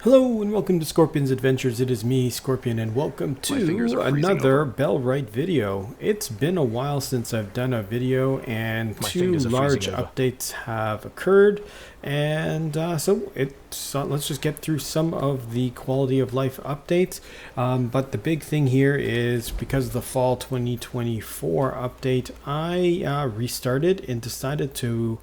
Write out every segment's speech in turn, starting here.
Hello and welcome to Scorpion's Adventures. It is me, Scorpion, and welcome to another Bellwright video. It's been a while since I've done a video, and two large updates have occurred, and let's just get through some of the quality of life updates. But the big thing here is because of the fall 2024 update, I restarted and decided to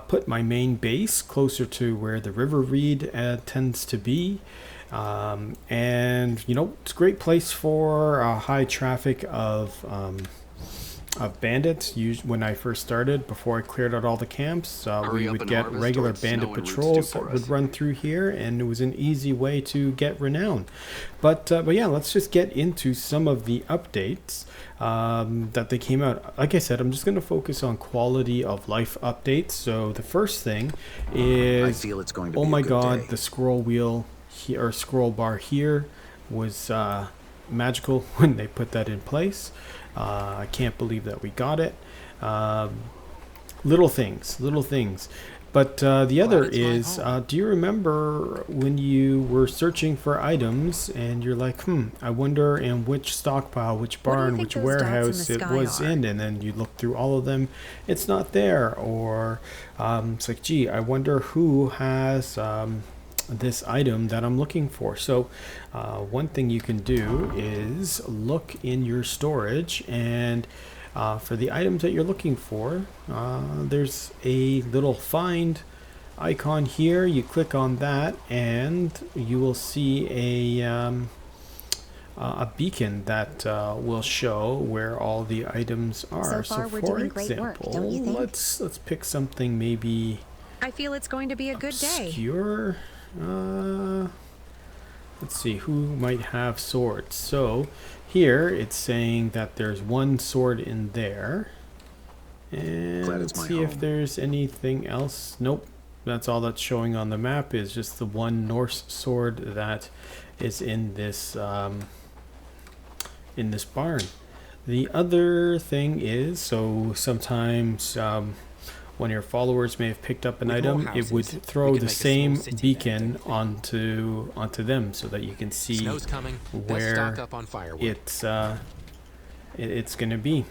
put my main base closer to where the river reed tends to be, and it's a great place for high traffic of bandits. When I first started, before I cleared out all the camps, we would get regular bandit patrols that would run through here, and it was an easy way to get renown. But yeah, let's just get into some of the updates that they came out. Like I said, I'm just going to focus on quality of life updates. So the first thing is, I feel it's going to be a good day. The scroll wheel here, or scroll bar here, was magical when they put that in place. I can't believe that we got it. Little things. But the other is, do you remember when you were searching for items and you're like, I wonder in which stockpile, which barn, which warehouse it was in, and then you look through all of them, it's not there. Or it's like, gee, I wonder who has this item that I'm looking for. So one thing you can do is look in your storage, and for the items that you're looking for, there's a little find icon here. You click on that and you will see a beacon that will show where all the items are. So far, for example, don't you think? let's pick something maybe I feel it's going to be a good day. Obscure. Let's see who might have swords. So here it's saying that there's one sword in there, and let's see if there's anything else. Nope, that's all that's showing on the map is just the one Norse sword that is in this barn. The other thing is, so sometimes when your followers may have picked up an item, it would throw the same beacon onto them, so that you can see where it's going to be.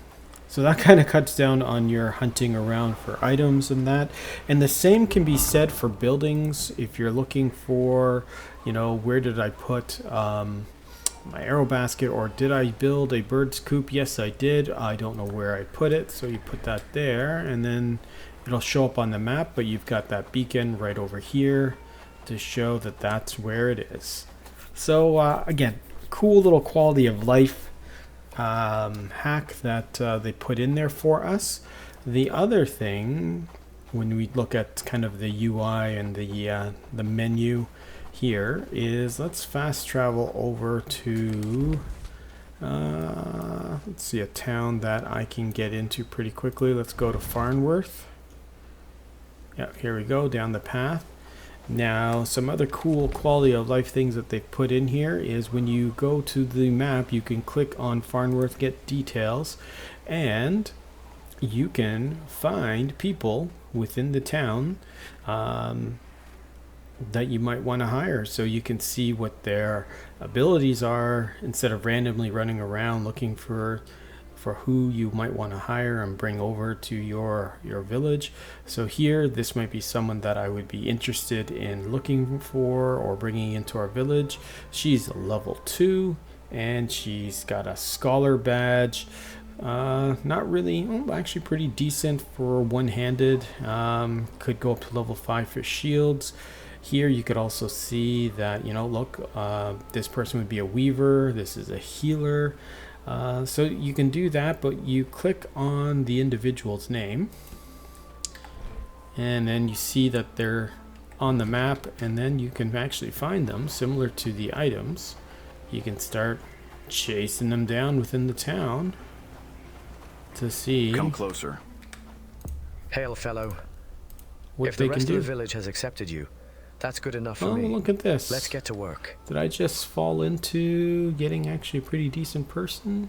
So that kind of cuts down on your hunting around for items and that. And the same can be said for buildings. If you're looking for, where did I put my arrow basket, or did I build a bird's coop? Yes, I did. I don't know where I put it, so you put that there, and then it'll show up on the map, but you've got that beacon right over here to show that that's where it is. So again, cool little quality of life hack that they put in there for us. The other thing, when we look at kind of the UI and the menu here, is let's fast travel over to let's see, a town that I can get into pretty quickly. Let's go to Farnworth. Yeah, here we go, down the path. Now, some other cool quality of life things that they've put in here is when you go to the map, you can click on Farnworth, get details, and you can find people within the town that you might want to hire, so you can see what their abilities are instead of randomly running around looking for who you might want to hire and bring over to your village. So here, this might be someone that I would be interested in looking for or bringing into our village. She's level 2 and she's got a scholar badge. Not really, actually pretty decent for one-handed. Could go up to level 5 for shields. Here you could also see that, look, this person would be a weaver. This is a healer. So you can do that, but you click on the individual's name, and then you see that they're on the map, and then you can actually find them similar to the items. You can start chasing them down within the town to see. Come closer. Hail, fellow. If the rest of the village has accepted you, that's good enough for me. Oh, look at this. Let's get to work. Did I just fall into getting actually a pretty decent person?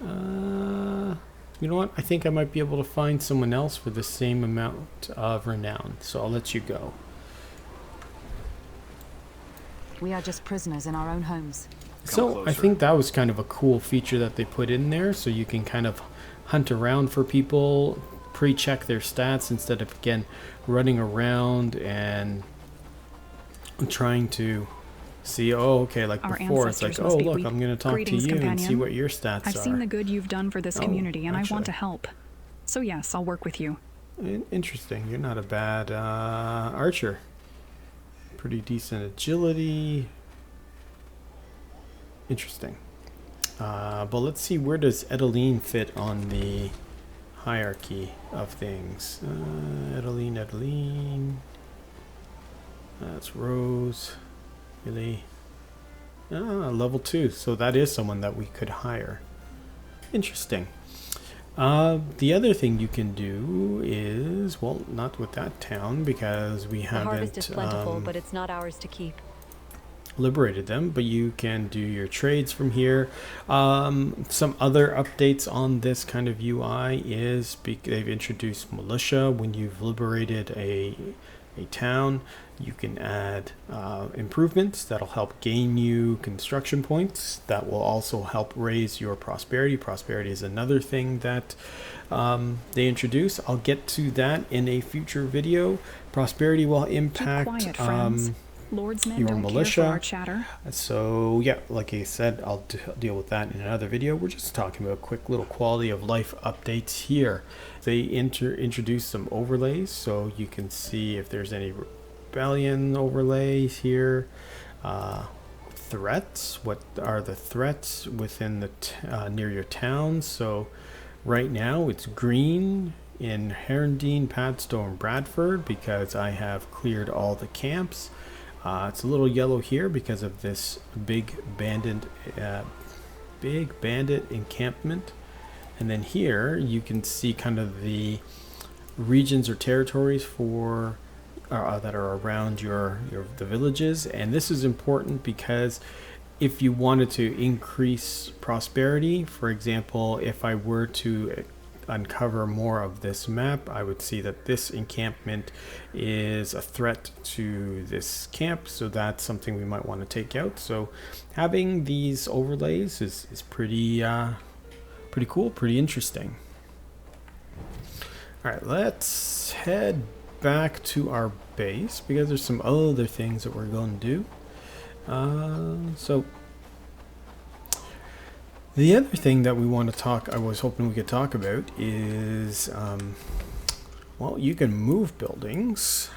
You know what? I think I might be able to find someone else for the same amount of renown. So I'll let you go. We are just prisoners in our own homes. So I think that was kind of a cool feature that they put in there, so you can kind of hunt around for people, pre-check their stats instead of, again, running around and trying to see, oh, okay, like Our before, it's like, ancestors oh, must be look, weak. I'm going to talk to Greetings, you and companion. see what your stats I've are. seen the good you've done for this community, and I want to actually. help. So yes, I'll work with you. Interesting. You're not a bad archer. Pretty decent agility. Interesting. But let's see, where does Edeline fit on the hierarchy of things? Edeline. That's Rose. Really? Level 2. So that is someone that we could hire. Interesting. The other thing you can do is, well, not with that town because we haven't The harvest is plentiful, but it's not ours to keep. liberated them, but you can do your trades from here. Some other updates on this kind of UI is they've introduced militia. When you've liberated a town, you can add improvements that'll help gain you construction points. That will also help raise your prosperity. Prosperity is another thing that they introduce. I'll get to that in a future video. Prosperity will impact Keep quiet, friends. Lordsmen your don't militia. care for our chatter. So yeah, like I said, I'll deal with that in another video. We're just talking about quick little quality of life updates here. They introduce some overlays, so you can see if there's any rebellion overlays here. Threats. What are the threats within the near your town? So right now it's green in Herondine, Padstow, and Bradford because I have cleared all the camps. It's a little yellow here because of this big bandit encampment. And then here you can see kind of the regions or territories for that are around the villages. And this is important because if you wanted to increase prosperity, for example, if I were to uncover more of this map, I would see that this encampment is a threat to this camp, so that's something we might want to take out. So having these overlays is pretty cool, pretty interesting. All right, let's head back to our base because there's some other things that we're going to do. So the other thing that we want to talk, I was hoping we could talk about is, well, you can move buildings.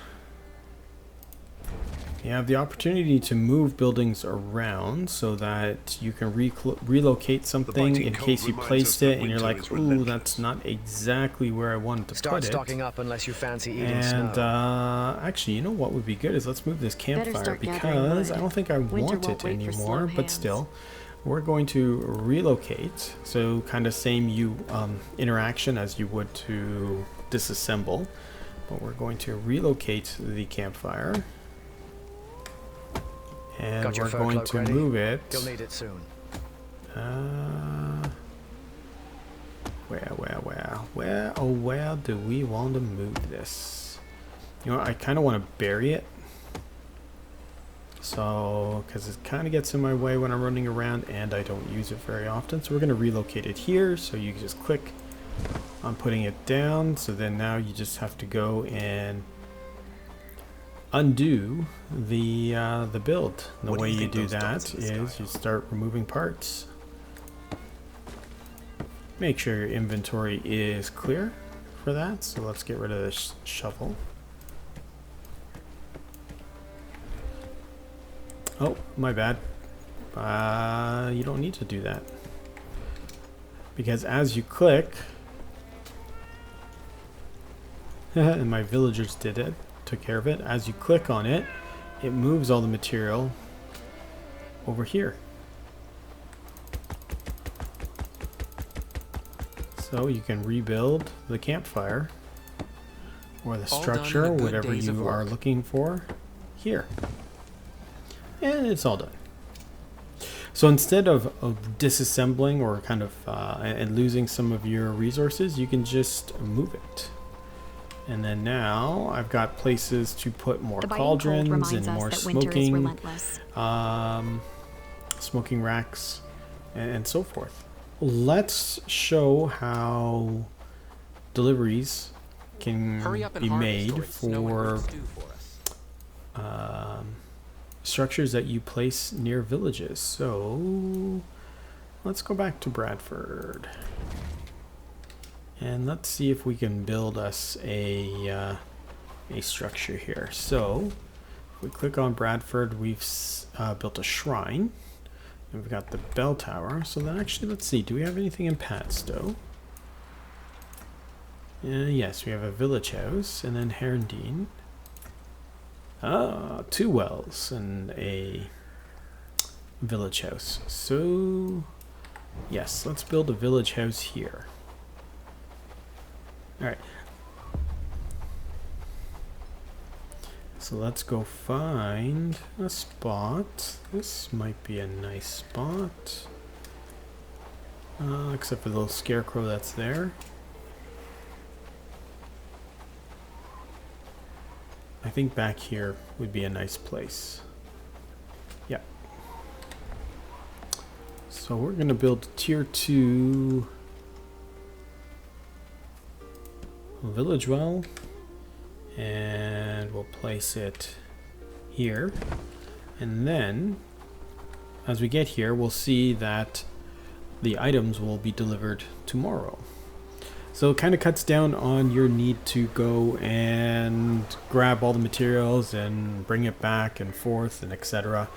You have the opportunity to move buildings around so that you can relocate something in case you placed it and you're like, ooh, that's not exactly where I wanted to Start put it. stocking up unless you fancy eating And snow. actually, you know what would be good is let's move this campfire start gathering because wood. I don't think I Winter want won't it wait for slow anymore, but hands. still. We're going to relocate, so kind of same interaction as you would to disassemble, but we're going to relocate the campfire, and Got your we're fur going cloak to ready? move it. You'll need it soon. Where do we want to move this? You know, I kind of want to bury it. So, because it kind of gets in my way when I'm running around and I don't use it very often. So we're going to relocate it here. So you just click on putting it down. So then now you just have to go and undo the build. And the way you do that is you start removing parts. Make sure your inventory is clear for that. So let's get rid of this shovel. Oh, my bad. You don't need to do that. Because as you click, and my villagers did it, took care of it. As you click on it, it moves all the material over here. So you can rebuild the campfire or the structure, whatever you are looking for, here. And it's all done. So instead of disassembling or kind of and losing some of your resources, you can just move it. And then now I've got places to put more The biting cold cauldrons reminds and us more that winter is smoking, relentless. smoking racks, and so forth. Let's show how deliveries can be made for structures that you place near villages. So let's go back to Bradford. And let's see if we can build us a structure here. So if we click on Bradford, we've built a shrine. And we've got the bell tower. So then actually, let's see. Do we have anything in Padstow? Yes, we have a village house. And then Herndine. Ah, 2 wells and a village house. So yes, let's build a village house here. Alright. So let's go find a spot. This might be a nice spot. Except for the little scarecrow that's there. I think back here would be a nice place. Yeah. So we're going to build tier 2 village well, and we'll place it here. And then as we get here, we'll see that the items will be delivered tomorrow. So it kind of cuts down on your need to go and grab all the materials and bring it back and forth and etc.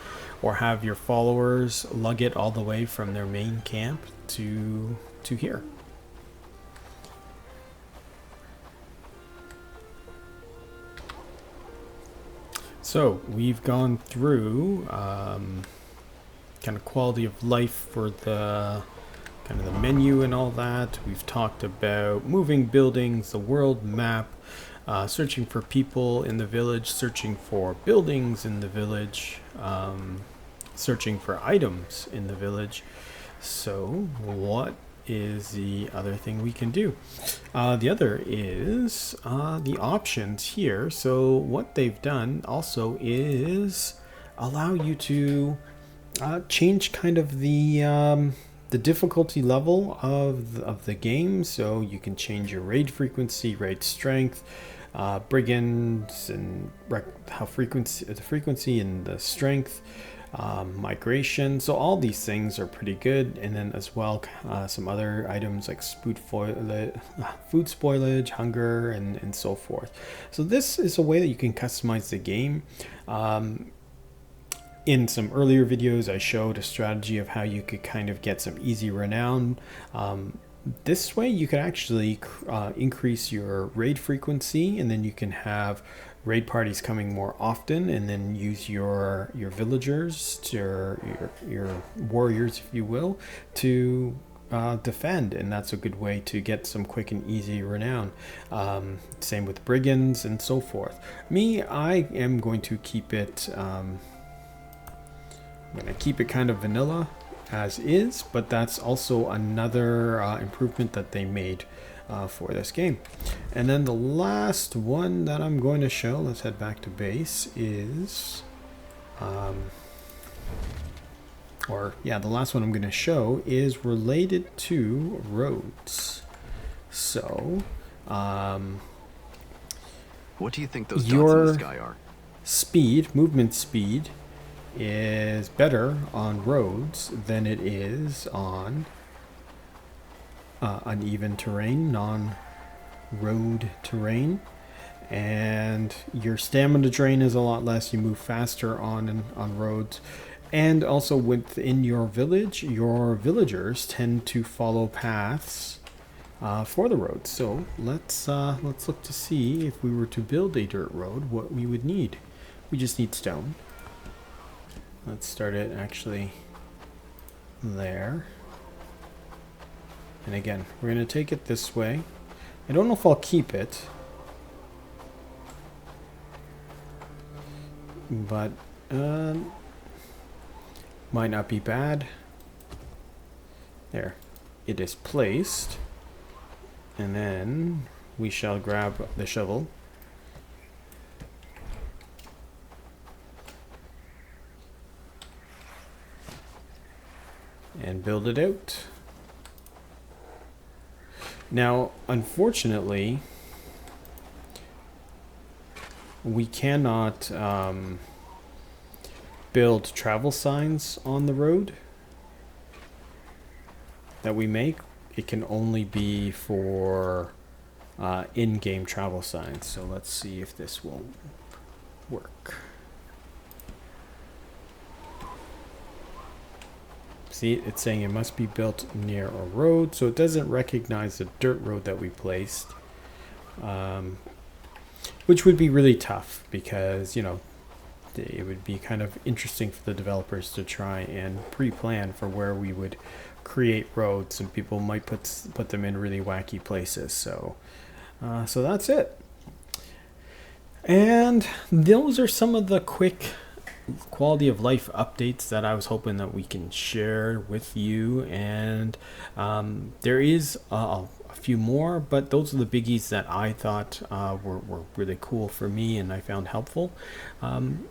Or have your followers lug it all the way from their main camp to here. So we've gone through kind of quality of life for the kind of the menu and all that. We've talked about moving buildings, the world map, searching for people in the village, searching for buildings in the village, searching for items in the village. So what is the other thing we can do? The other is the options here. So what they've done also is allow you to change kind of the difficulty level of the game. So you can change your raid frequency, raid strength, brigands, and the frequency and the strength, migration. So all these things are pretty good. And then as well, some other items like food spoilage, hunger, and so forth. So this is a way that you can customize the game. In some earlier videos, I showed a strategy of how you could kind of get some easy renown. This way you could actually increase your raid frequency, and then you can have raid parties coming more often, and then use your villagers, your warriors, if you will, to defend, and that's a good way to get some quick and easy renown. Same with brigands and so forth. Me, I am going to keep it I'm going to keep it kind of vanilla as is, but that's also another improvement that they made for this game. And then the last one that I'm going to show, let's head back to base, is the last one I'm going to show is related to roads. So what do you think those dots in the sky are? Movement speed is better on roads than it is on uneven terrain, non-road terrain, and your stamina drain is a lot less. You move faster on roads, and also within your village, your villagers tend to follow paths for the roads. So let's look to see if we were to build a dirt road, what we would need. We just need stone. Let's start it actually there. And again, we're going to take it this way. I don't know if I'll keep it, but might not be bad. There, it is placed. And then we shall grab the shovel. And build it out. Now, unfortunately, we cannot build travel signs on the road that we make. It can only be for in-game travel signs. So let's see if this will work. See, it's saying it must be built near a road, so it doesn't recognize the dirt road that we placed, which would be really tough because, you know, it would be kind of interesting for the developers to try and pre-plan for where we would create roads, and people might put them in really wacky places. So that's it. And those are some of the quick quality of life updates that I was hoping that we can share with you. And there is a few more, but those are the biggies that I thought were really cool for me and I found helpful.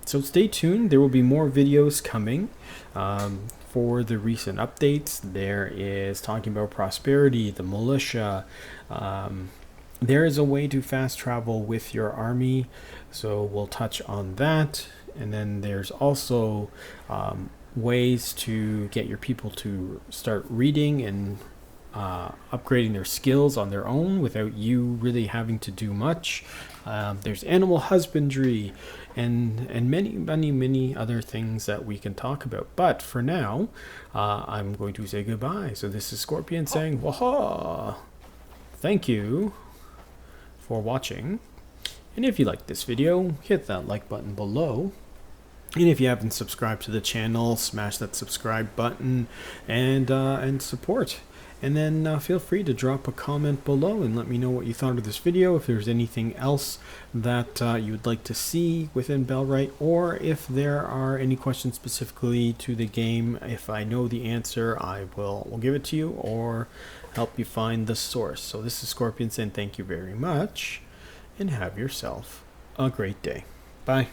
So stay tuned. There will be more videos coming for the recent updates. There is talking about prosperity, the militia. There is a way to fast travel with your army, so we'll touch on that. And then there's also ways to get your people to start reading and upgrading their skills on their own without you really having to do much. There's animal husbandry and many other things that we can talk about. But for now, I'm going to say goodbye. So this is Scorpion saying, waha! Thank you for watching. And if you liked this video, hit that like button below. And if you haven't subscribed to the channel, smash that subscribe button and support. And then feel free to drop a comment below and let me know what you thought of this video. If there's anything else that you would like to see within Bellwright, or if there are any questions specifically to the game. If I know the answer, I will give it to you or help you find the source. So this is Scorpion saying thank you very much and have yourself a great day. Bye.